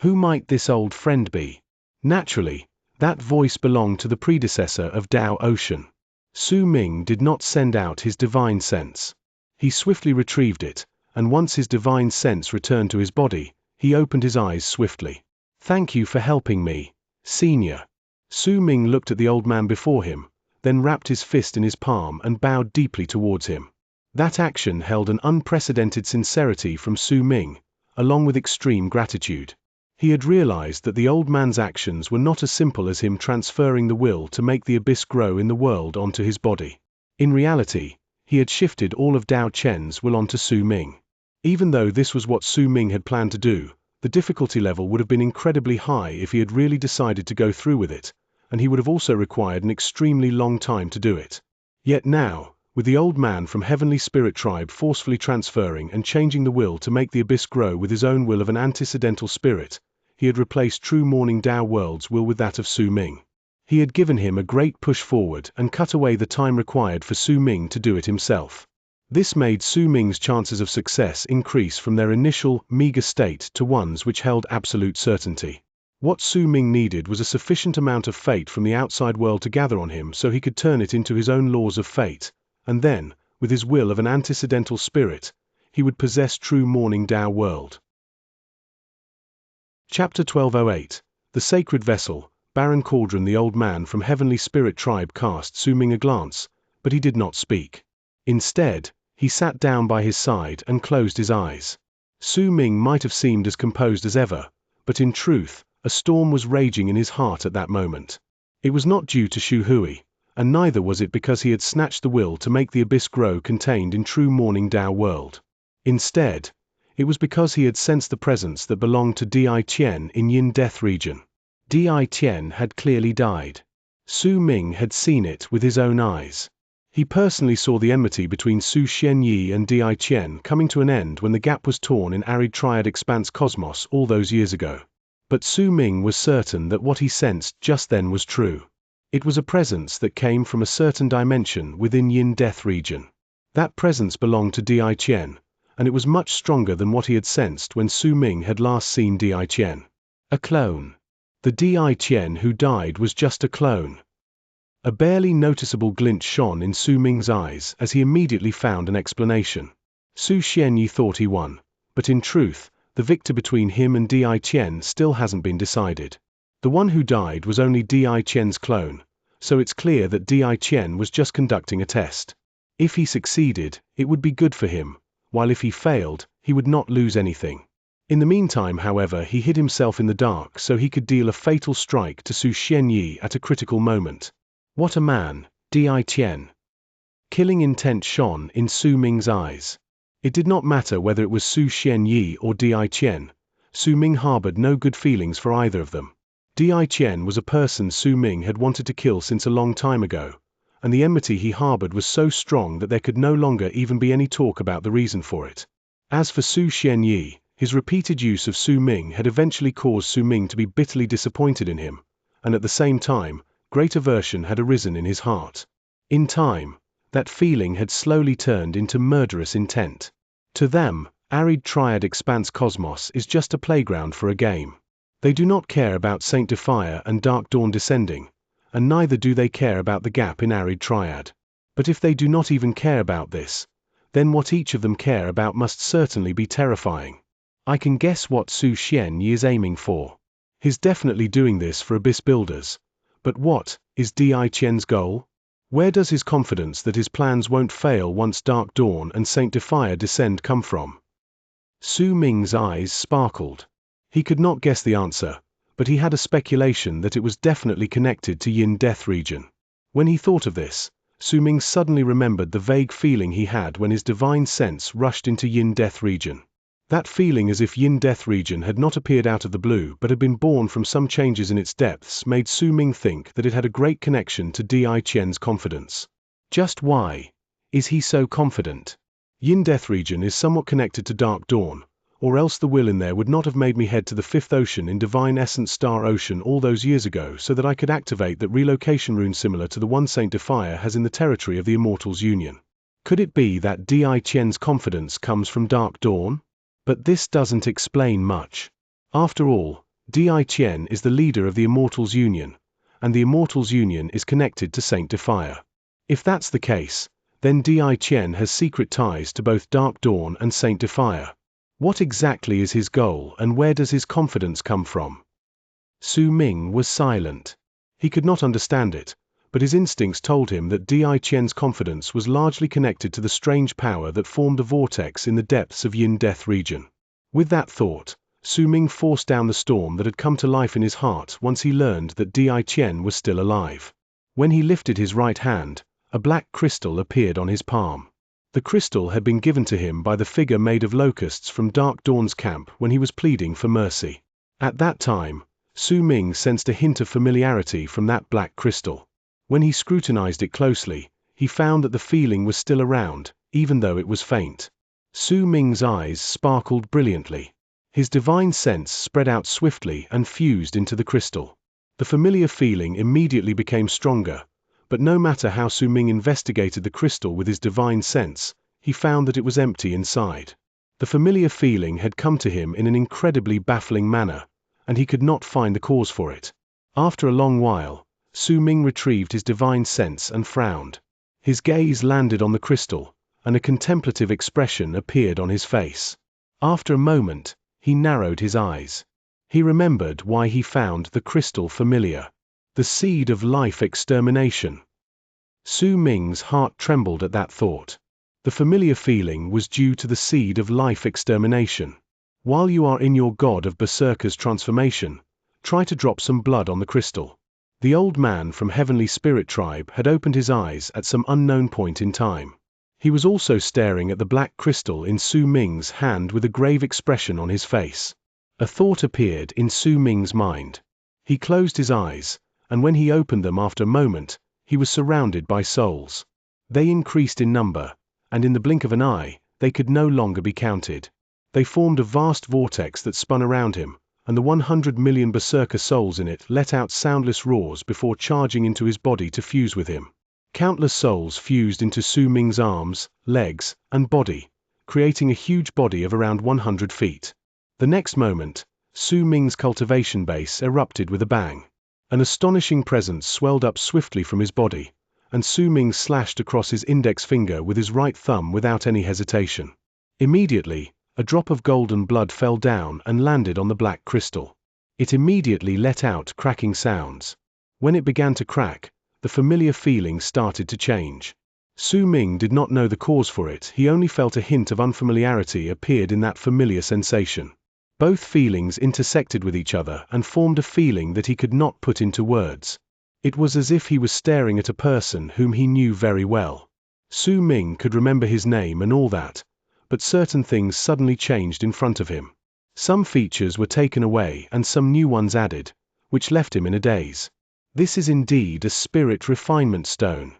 Who might this old friend be? Naturally, that voice belonged to the predecessor of Dao Ocean. Su Ming did not send out his divine sense. He swiftly retrieved it, and once his divine sense returned to his body, he opened his eyes swiftly. Thank you for helping me, Senior. Su Ming looked at the old man before him, then wrapped his fist in his palm and bowed deeply towards him. That action held an unprecedented sincerity from Su Ming, along with extreme gratitude. He had realized that the old man's actions were not as simple as him transferring the will to make the abyss grow in the world onto his body. In reality, he had shifted all of Dao Chen's will onto Su Ming. Even though this was what Su Ming had planned to do, the difficulty level would have been incredibly high if he had really decided to go through with it, and he would have also required an extremely long time to do it. Yet now, with the old man from Heavenly Spirit Tribe forcefully transferring and changing the will to make the abyss grow with his own will of an antecedental spirit, he had replaced true Morning Dao world's will with that of Su Ming. He had given him a great push forward and cut away the time required for Su Ming to do it himself. This made Su Ming's chances of success increase from their initial, meager state to ones which held absolute certainty. What Su Ming needed was a sufficient amount of fate from the outside world to gather on him so he could turn it into his own laws of fate, and then, with his will of an antecedental spirit, he would possess true Morning Dao world. Chapter 1208. The Sacred Vessel. Baron Cauldron. The old man from Heavenly Spirit Tribe cast Su Ming a glance, but he did not speak. Instead, he sat down by his side and closed his eyes. Su Ming might have seemed as composed as ever, but in truth, a storm was raging in his heart at that moment. It was not due to Shu Hui, and neither was it because he had snatched the will to make the abyss grow contained in true Morning Dao world. Instead, it was because he had sensed the presence that belonged to Di Tian in Yin Death Region. Di Tian had clearly died. Su Ming had seen it with his own eyes. He personally saw the enmity between Su Xianyi and Di Tian coming to an end when the gap was torn in Arid Triad Expanse Cosmos all those years ago. But Su Ming was certain that what he sensed just then was true. It was a presence that came from a certain dimension within Yin-Death region. That presence belonged to Di Qian, and it was much stronger than what he had sensed when Su Ming had last seen Di Qian. A clone. The Di Qian who died was just a clone. A barely noticeable glint shone in Su Ming's eyes as he immediately found an explanation. Su Xianyi thought he won, but in truth, the victor between him and Di Qian still hasn't been decided. The one who died was only Di Qian's clone, so it's clear that Di Qian was just conducting a test. If he succeeded, it would be good for him, while if he failed, he would not lose anything. In the meantime, however, he hid himself in the dark so he could deal a fatal strike to Su Xianyi at a critical moment. What a man, Di Qian. Killing intent shone in Su Ming's eyes. It did not matter whether it was Su Xianyi or Di Qian. Su Ming harbored no good feelings for either of them. Di Qian was a person Su Ming had wanted to kill since a long time ago, and the enmity he harbored was so strong that there could no longer even be any talk about the reason for it. As for Su Xianyi, his repeated use of Su Ming had eventually caused Su Ming to be bitterly disappointed in him, and at the same time, great aversion had arisen in his heart. In time, that feeling had slowly turned into murderous intent. To them, arid triad expanse cosmos is just a playground for a game. They do not care about Saint Defier and Dark Dawn descending, and neither do they care about the gap in arid triad. But if they do not even care about this, then what each of them care about must certainly be terrifying. I can guess what Su Xianyi is aiming for. He's definitely doing this for Abyss Builders. But what is Di Qian's goal? Where does his confidence that his plans won't fail once Dark Dawn and Saint Defier descend come from? Su Ming's eyes sparkled. He could not guess the answer, but he had a speculation that it was definitely connected to Yin-Death region. When he thought of this, Su Ming suddenly remembered the vague feeling he had when his divine sense rushed into Yin-Death region. That feeling as if Yin-Death region had not appeared out of the blue but had been born from some changes in its depths made Su Ming think that it had a great connection to Di Qian's confidence. Just why is he so confident? Yin-Death region is somewhat connected to Dark Dawn, or else the will in there would not have made me head to the fifth ocean in Divine Essence Star Ocean all those years ago so that I could activate that relocation rune similar to the one Saint Defier has in the territory of the Immortals Union. Could it be that Di Qian's confidence comes from Dark Dawn? But this doesn't explain much. After all, Di Qian is the leader of the Immortals Union, and the Immortals Union is connected to Saint Defier. If that's the case, then Di Qian has secret ties to both Dark Dawn and Saint Defier. What exactly is his goal and where does his confidence come from? Su Ming was silent. He could not understand it, but his instincts told him that Di Qian's confidence was largely connected to the strange power that formed a vortex in the depths of Yin-Death region. With that thought, Su Ming forced down the storm that had come to life in his heart once he learned that Di Qian was still alive. When he lifted his right hand, a black crystal appeared on his palm. The crystal had been given to him by the figure made of locusts from Dark Dawn's camp when he was pleading for mercy. At that time, Su Ming sensed a hint of familiarity from that black crystal. When he scrutinized it closely, he found that the feeling was still around, even though it was faint. Su Ming's eyes sparkled brilliantly. His divine sense spread out swiftly and fused into the crystal. The familiar feeling immediately became stronger, but no matter how Su Ming investigated the crystal with his divine sense, he found that it was empty inside. The familiar feeling had come to him in an incredibly baffling manner, and he could not find the cause for it. After a long while, Su Ming retrieved his divine sense and frowned. His gaze landed on the crystal, and a contemplative expression appeared on his face. After a moment, he narrowed his eyes. He remembered why he found the crystal familiar. The seed of life extermination. Su Ming's heart trembled at that thought. The familiar feeling was due to the seed of life extermination. While you are in your God of Berserker's transformation, try to drop some blood on the crystal. The old man from Heavenly Spirit Tribe had opened his eyes at some unknown point in time. He was also staring at the black crystal in Su Ming's hand with a grave expression on his face. A thought appeared in Su Ming's mind. He closed his eyes, and when he opened them after a moment, he was surrounded by souls. They increased in number, and in the blink of an eye, they could no longer be counted. They formed a vast vortex that spun around him, and the 100 million berserker souls in it let out soundless roars before charging into his body to fuse with him. Countless souls fused into Su Ming's arms, legs, and body, creating a huge body of around 100 feet. The next moment, Su Ming's cultivation base erupted with a bang. An astonishing presence swelled up swiftly from his body, and Su Ming slashed across his index finger with his right thumb without any hesitation. Immediately, a drop of golden blood fell down and landed on the black crystal. It immediately let out cracking sounds. When it began to crack, the familiar feeling started to change. Su Ming did not know the cause for it, he only felt a hint of unfamiliarity appeared in that familiar sensation. Both feelings intersected with each other and formed a feeling that he could not put into words. It was as if he was staring at a person whom he knew very well. Su Ming could remember his name and all that, but certain things suddenly changed in front of him. Some features were taken away and some new ones added, which left him in a daze. This is indeed a spirit refinement stone.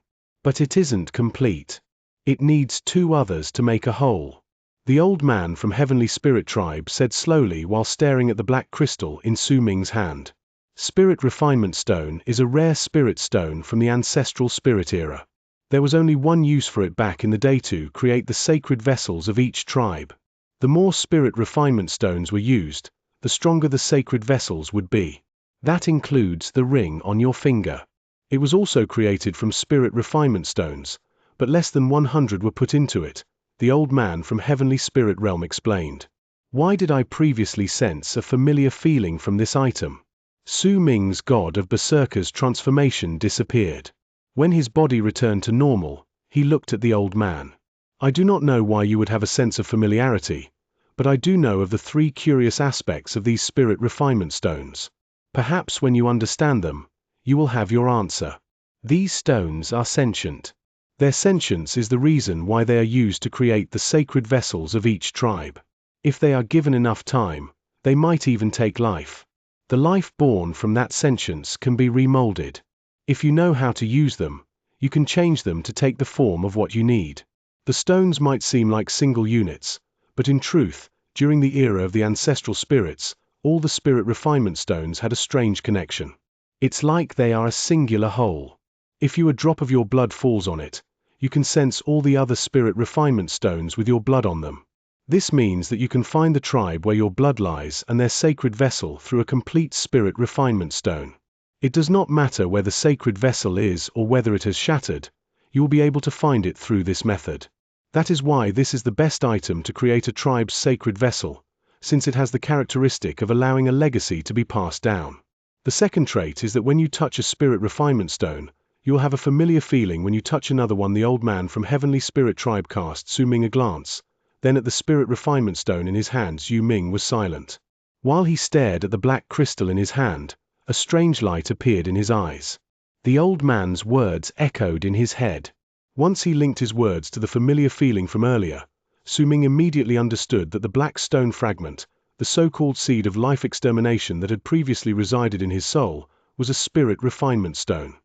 But it isn't complete. It needs 2 others to make a whole. The old man from Heavenly Spirit Tribe said slowly while staring at the black crystal in Su Ming's hand. Spirit Refinement Stone is a rare spirit stone from the ancestral spirit era. There was only one use for it back in the day: to create the sacred vessels of each tribe. The more spirit refinement stones were used, the stronger the sacred vessels would be. That includes the ring on your finger. It was also created from spirit refinement stones, but less than 100 were put into it, the old man from Heavenly Spirit Realm explained. Why did I previously sense a familiar feeling from this item? Su Ming's god of berserker's transformation disappeared. When his body returned to normal, he looked at the old man. I do not know why you would have a sense of familiarity, but I do know of the 3 curious aspects of these spirit refinement stones. Perhaps when you understand them, you will have your answer. These stones are sentient. Their sentience is the reason why they are used to create the sacred vessels of each tribe. If they are given enough time, they might even take life. The life born from that sentience can be remolded. If you know how to use them, you can change them to take the form of what you need. The stones might seem like single units, but in truth, during the era of the ancestral spirits, all the spirit refinement stones had a strange connection. It's like they are a singular whole. If a drop of your blood falls on it, you can sense all the other spirit refinement stones with your blood on them. This means that you can find the tribe where your blood lies and their sacred vessel through a complete spirit refinement stone. It does not matter where the sacred vessel is or whether it has shattered, you will be able to find it through this method. That is why this is the best item to create a tribe's sacred vessel, since it has the characteristic of allowing a legacy to be passed down. The second trait is that when you touch a spirit refinement stone, you will have a familiar feeling when you touch another one. The old man from Heavenly Spirit Tribe cast Su Ming a glance, then at the spirit refinement stone in his hand. Su Ming was silent. While he stared at the black crystal in his hand, a strange light appeared in his eyes. The old man's words echoed in his head. Once he linked his words to the familiar feeling from earlier, Su Ming immediately understood that the black stone fragment, the so-called seed of life extermination that had previously resided in his soul, was a spirit refinement stone.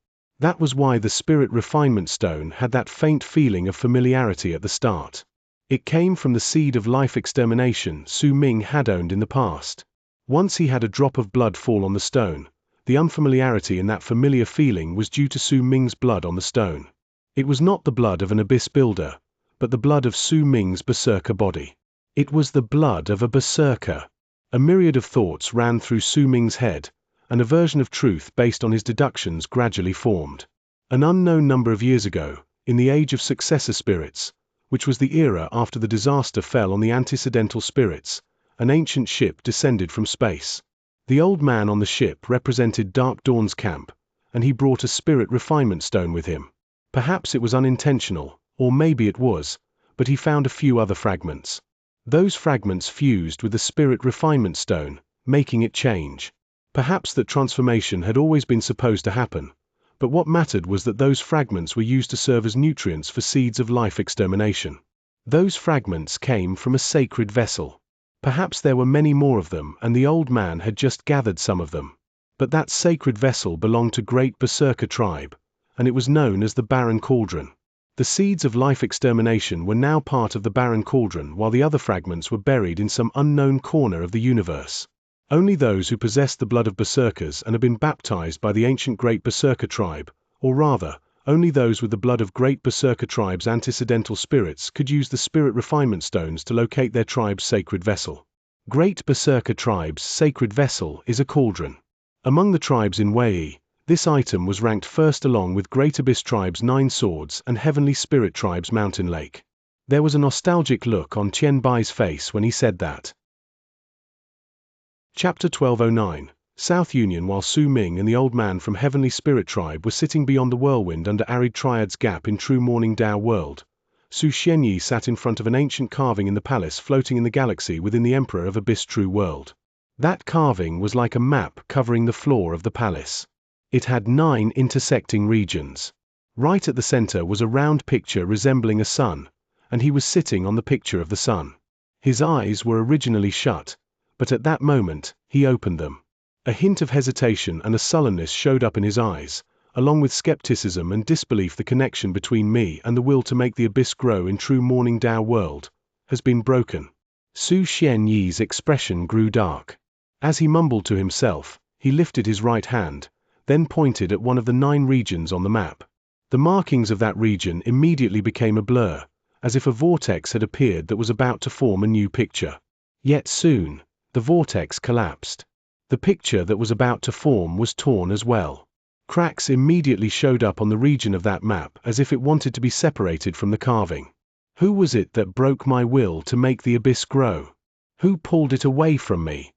That was why the spirit refinement stone had that faint feeling of familiarity at the start. It came from the seed of life extermination Su Ming had owned in the past. Once he had a drop of blood fall on the stone, the unfamiliarity in that familiar feeling was due to Su Ming's blood on the stone. It was not the blood of an abyss builder, but the blood of Su Ming's berserker body. It was the blood of a berserker. A myriad of thoughts ran through Su Ming's head, and a version of truth based on his deductions gradually formed. An unknown number of years ago, in the age of successor spirits, which was the era after the disaster fell on the antecedental spirits, an ancient ship descended from space. The old man on the ship represented Dark Dawn's camp, and he brought a spirit refinement stone with him. Perhaps it was unintentional, or maybe it was, but he found a few other fragments. Those fragments fused with the spirit refinement stone, making it change. Perhaps that transformation had always been supposed to happen, but what mattered was that those fragments were used to serve as nutrients for seeds of life extermination. Those fragments came from a sacred vessel. Perhaps there were many more of them and the old man had just gathered some of them. But that sacred vessel belonged to great berserker tribe, and it was known as the Barren Cauldron. The seeds of life extermination were now part of the Barren Cauldron while the other fragments were buried in some unknown corner of the universe. Only those who possess the blood of berserkers and have been baptized by the ancient Great Berserker tribe, or rather, only those with the blood of Great Berserker tribe's antecedental spirits could use the spirit refinement stones to locate their tribe's sacred vessel. Great Berserker tribe's sacred vessel is a cauldron. Among the tribes in Wei, this item was ranked first along with Great Abyss tribe's 9 swords and Heavenly Spirit tribe's mountain lake. There was a nostalgic look on Qian Bai's face when he said that. Chapter 1209, South Union. While Su Ming and the old man from Heavenly Spirit tribe were sitting beyond the whirlwind under Arid Triad's Gap in True Morning Dao World, Su Xianxia sat in front of an ancient carving in the palace floating in the galaxy within the Emperor of Abyss True World. That carving was like a map covering the floor of the palace. It had 9 intersecting regions. Right at the center was a round picture resembling a sun, and he was sitting on the picture of the sun. His eyes were originally shut, but at that moment, he opened them. A hint of hesitation and a sullenness showed up in his eyes, along with skepticism and disbelief. The connection between me and the will to make the abyss grow in True Morning Dao World has been broken. Su Xianyi's expression grew dark. As he mumbled to himself, he lifted his right hand, then pointed at one of the 9 regions on the map. The markings of that region immediately became a blur, as if a vortex had appeared that was about to form a new picture. Yet soon, the vortex collapsed. The picture that was about to form was torn as well. Cracks immediately showed up on the region of that map as if it wanted to be separated from the carving. Who was it that broke my will to make the abyss grow? Who pulled it away from me?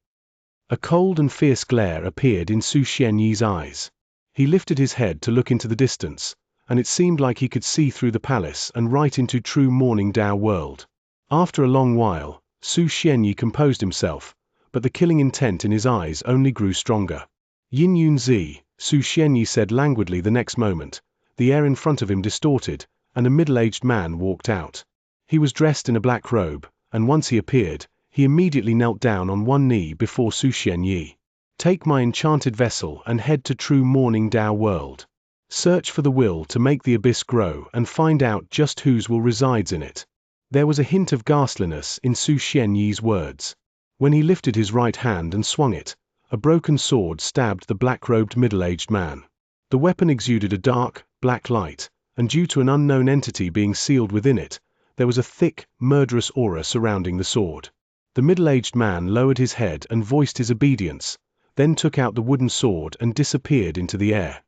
A cold and fierce glare appeared in Su Xianyi's eyes. He lifted his head to look into the distance, and it seemed like he could see through the palace and right into True Morning Dao World. After a long while, Su Xianyi composed himself, but the killing intent in his eyes only grew stronger. Yin Yun Zi, Su Xianyi said languidly. The next moment, the air in front of him distorted, and a middle-aged man walked out. He was dressed in a black robe, and once he appeared, he immediately knelt down on one knee before Su Xianyi. Take my enchanted vessel and head to True Morning Dao World. Search for the will to make the abyss grow and find out just whose will resides in it. There was a hint of ghastliness in Su Xianyi's words. When he lifted his right hand and swung it, a broken sword stabbed the black-robed middle-aged man. The weapon exuded a dark, black light, and due to an unknown entity being sealed within it, there was a thick, murderous aura surrounding the sword. The middle-aged man lowered his head and voiced his obedience, then took out the wooden sword and disappeared into the air.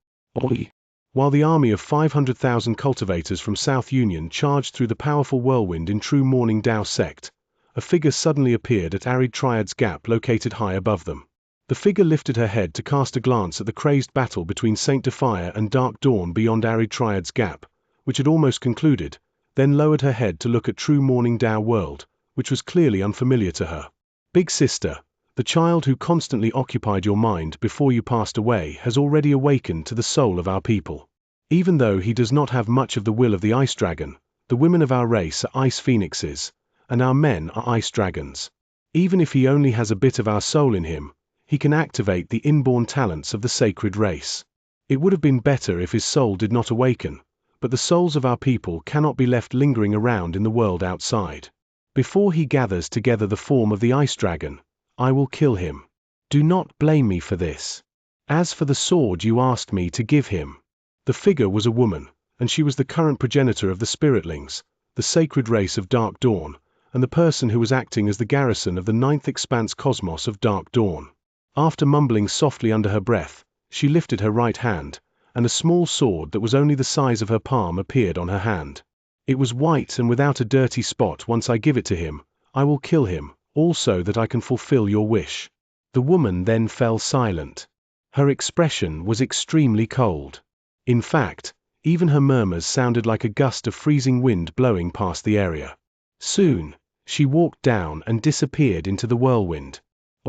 While the army of 500,000 cultivators from South Union charged through the powerful whirlwind in True Morning Dao sect, a figure suddenly appeared at Arid Triad's Gap located high above them. The figure lifted her head to cast a glance at the crazed battle between Saint Defire and Dark Dawn beyond Arid Triad's Gap, which had almost concluded, then lowered her head to look at True Morning Dao World, which was clearly unfamiliar to her. Big sister, the child who constantly occupied your mind before you passed away has already awakened to the soul of our people. Even though he does not have much of the will of the ice dragon, the women of our race are ice phoenixes, and our men are ice dragons. Even if he only has a bit of our soul in him, he can activate the inborn talents of the sacred race. It would have been better if his soul did not awaken, but the souls of our people cannot be left lingering around in the world outside. Before he gathers together the form of the ice dragon, I will kill him. Do not blame me for this. As for the sword you asked me to give him. The figure was a woman, and she was the current progenitor of the Spiritlings, the sacred race of Dark Dawn, and the person who was acting as the garrison of the 9th expanse cosmos of Dark Dawn. After mumbling softly under her breath, she lifted her right hand, and a small sword that was only the size of her palm appeared on her hand. It was white and without a dirty spot. Once I give it to him, I will kill him, also that I can fulfill your wish. The woman then fell silent. Her expression was extremely cold. In fact, even her murmurs sounded like a gust of freezing wind blowing past the area. Soon, she walked down and disappeared into the whirlwind.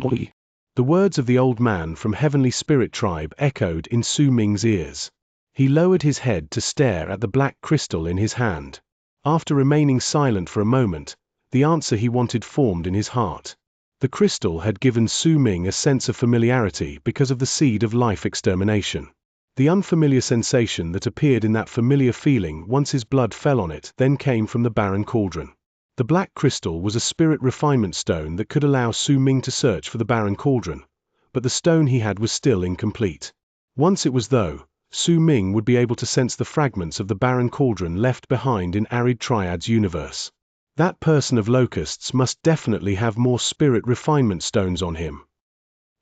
Oi! The words of the old man from Heavenly Spirit tribe echoed in Su Ming's ears. He lowered his head to stare at the black crystal in his hand. After remaining silent for a moment, the answer he wanted formed in his heart. The crystal had given Su Ming a sense of familiarity because of the seed of life extermination. The unfamiliar sensation that appeared in that familiar feeling once his blood fell on it then came from the barren cauldron. The black crystal was a spirit refinement stone that could allow Su Ming to search for the barren cauldron, but the stone he had was still incomplete. Once it was though, Su Ming would be able to sense the fragments of the barren cauldron left behind in Arid Triad's universe. That person of locusts must definitely have more spirit refinement stones on him.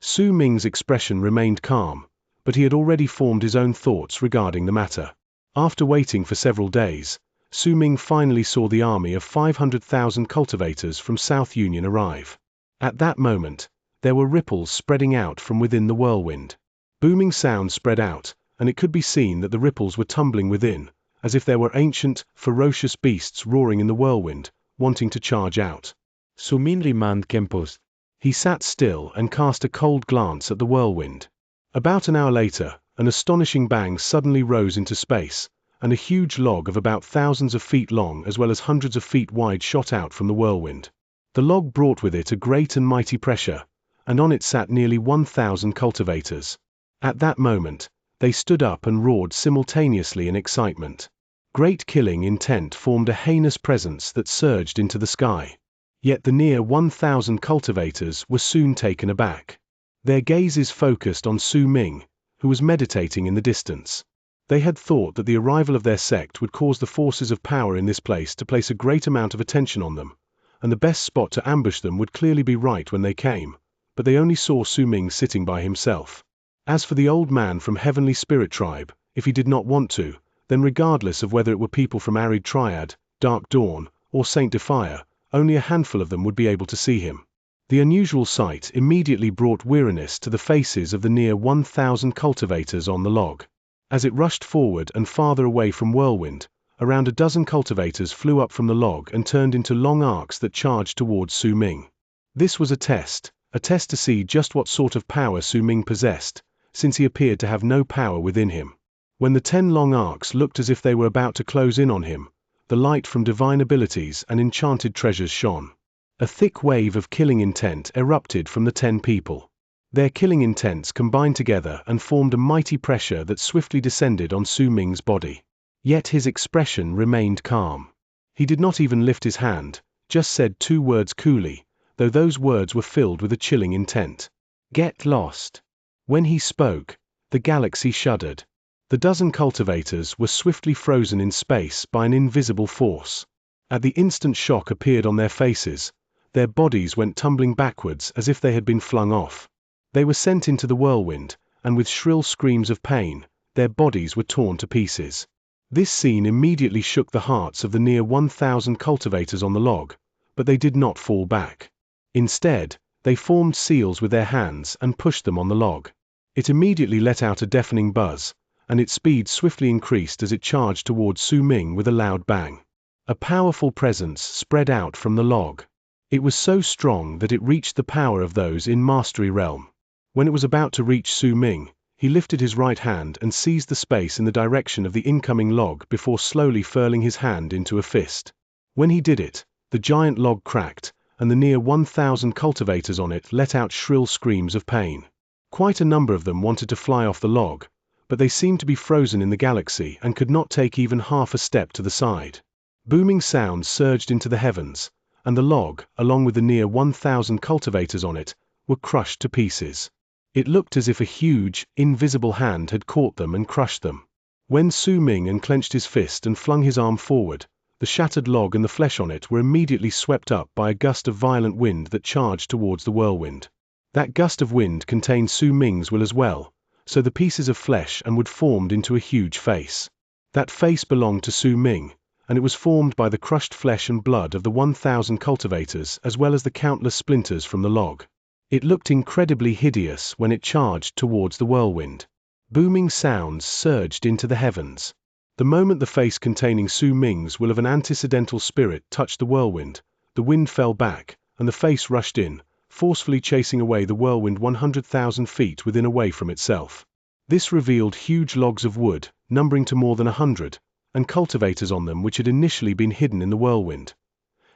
Su Ming's expression remained calm, but he had already formed his own thoughts regarding the matter. After waiting for several days, Su Ming finally saw the army of 500,000 cultivators from South Union arrive. At that moment, there were ripples spreading out from within the whirlwind. Booming sounds spread out, and it could be seen that the ripples were tumbling within, as if there were ancient, ferocious beasts roaring in the whirlwind, wanting to charge out. Su Ming remained composed. He sat still and cast a cold glance at the whirlwind. About an hour later, an astonishing bang suddenly rose into space, and a huge log of about thousands of feet long as well as hundreds of feet wide shot out from the whirlwind. The log brought with it a great and mighty pressure, and on it sat nearly 1,000 cultivators. At that moment, they stood up and roared simultaneously in excitement. Great killing intent formed a heinous presence that surged into the sky. Yet the near 1,000 cultivators were soon taken aback. Their gazes focused on Su Ming, who was meditating in the distance. They had thought that the arrival of their sect would cause the forces of power in this place to place a great amount of attention on them, and the best spot to ambush them would clearly be right when they came, but they only saw Su Ming sitting by himself. As for the old man from Heavenly Spirit Tribe, if he did not want to, then regardless of whether it were people from Arid Triad, Dark Dawn, or Saint Defire, only a handful of them would be able to see him. The unusual sight immediately brought weariness to the faces of the near 1,000 cultivators on the log. As it rushed forward and farther away from Whirlwind, around a dozen cultivators flew up from the log and turned into long arcs that charged towards Su Ming. This was a test to see just what sort of power Su Ming possessed, since he appeared to have no power within him. When the 10 long arcs looked as if they were about to close in on him, the light from divine abilities and enchanted treasures shone. A thick wave of killing intent erupted from the 10 people. Their killing intents combined together and formed a mighty pressure that swiftly descended on Su Ming's body. Yet his expression remained calm. He did not even lift his hand, just said 2 words coolly, though those words were filled with a chilling intent. "Get lost." When he spoke, the galaxy shuddered. The dozen cultivators were swiftly frozen in space by an invisible force. At the instant shock appeared on their faces, their bodies went tumbling backwards as if they had been flung off. They were sent into the whirlwind, and with shrill screams of pain, their bodies were torn to pieces. This scene immediately shook the hearts of the near 1,000 cultivators on the log, but they did not fall back. Instead, they formed seals with their hands and pushed them on the log. It immediately let out a deafening buzz, and its speed swiftly increased as it charged towards Su Ming with a loud bang. A powerful presence spread out from the log. It was so strong that it reached the power of those in Mastery Realm. When it was about to reach Su Ming, he lifted his right hand and seized the space in the direction of the incoming log before slowly furling his hand into a fist. When he did it, the giant log cracked, and the near 1,000 cultivators on it let out shrill screams of pain. Quite a number of them wanted to fly off the log, but they seemed to be frozen in the galaxy and could not take even half a step to the side. Booming sounds surged into the heavens, and the log, along with the near 1,000 cultivators on it, were crushed to pieces. It looked as if a huge, invisible hand had caught them and crushed them. When Su Ming unclenched his fist and flung his arm forward, the shattered log and the flesh on it were immediately swept up by a gust of violent wind that charged towards the whirlwind. That gust of wind contained Su Ming's will as well, so the pieces of flesh and wood formed into a huge face. That face belonged to Su Ming, and it was formed by the crushed flesh and blood of the 1,000 cultivators as well as the countless splinters from the log. It looked incredibly hideous when it charged towards the whirlwind. Booming sounds surged into the heavens. The moment the face containing Su Ming's will of an antecedental spirit touched the whirlwind, the wind fell back, and the face rushed in, forcefully chasing away the whirlwind 100,000 feet within away from itself. This revealed huge logs of wood, numbering to more than 100, and cultivators on them which had initially been hidden in the whirlwind.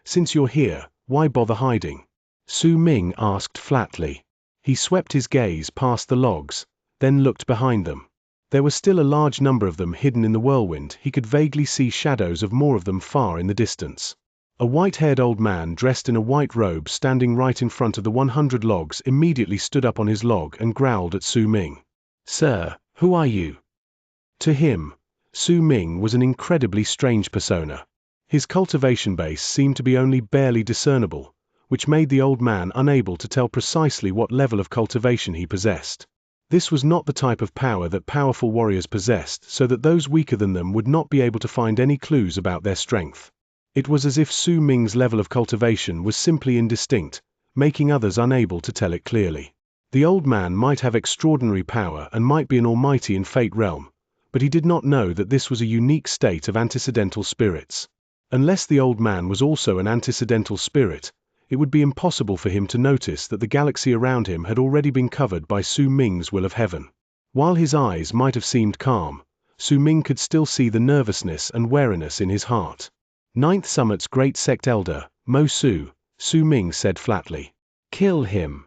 "Since you're here, why bother hiding?" Su Ming asked flatly. He swept his gaze past the logs, then looked behind them. There were still a large number of them hidden in the whirlwind. He could vaguely see shadows of more of them far in the distance. A white-haired old man dressed in a white robe standing right in front of the 100 logs immediately stood up on his log and growled at Su Ming. "Sir, who are you?" To him, Su Ming was an incredibly strange persona. His cultivation base seemed to be only barely discernible, which made the old man unable to tell precisely what level of cultivation he possessed. This was not the type of power that powerful warriors possessed, so that those weaker than them would not be able to find any clues about their strength. It was as if Su Ming's level of cultivation was simply indistinct, making others unable to tell it clearly. The old man might have extraordinary power and might be an almighty in Fate realm, but he did not know that this was a unique state of antecedental spirits. Unless the old man was also an antecedental spirit, it would be impossible for him to notice that the galaxy around him had already been covered by Su Ming's will of heaven. While his eyes might have seemed calm, Su Ming could still see the nervousness and wariness in his heart. Ninth Summit's great sect elder, Mo Su, Su Ming said flatly. "Kill him."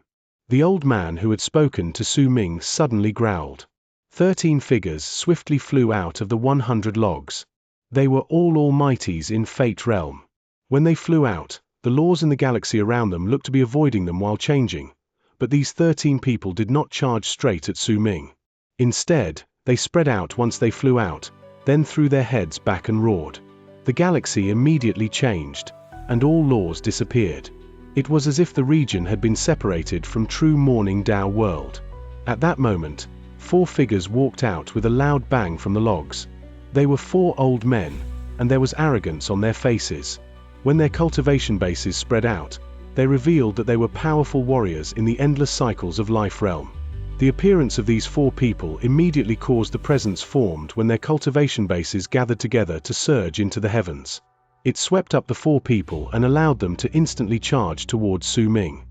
The old man who had spoken to Su Ming suddenly growled. 13 figures swiftly flew out of the 100 logs. They were all almighties in Fate realm. When they flew out, the laws in the galaxy around them looked to be avoiding them while changing, but these 13 people did not charge straight at Su Ming. Instead, they spread out once they flew out, then threw their heads back and roared. The galaxy immediately changed, and all laws disappeared. It was as if the region had been separated from true morning Dao world. At that moment, 4 figures walked out with a loud bang from the logs. They were 4 old men, and there was arrogance on their faces. When their cultivation bases spread out, they revealed that they were powerful warriors in the endless cycles of life realm. The appearance of these 4 people immediately caused the presence formed when their cultivation bases gathered together to surge into the heavens. It swept up the 4 people and allowed them to instantly charge towards Su Ming.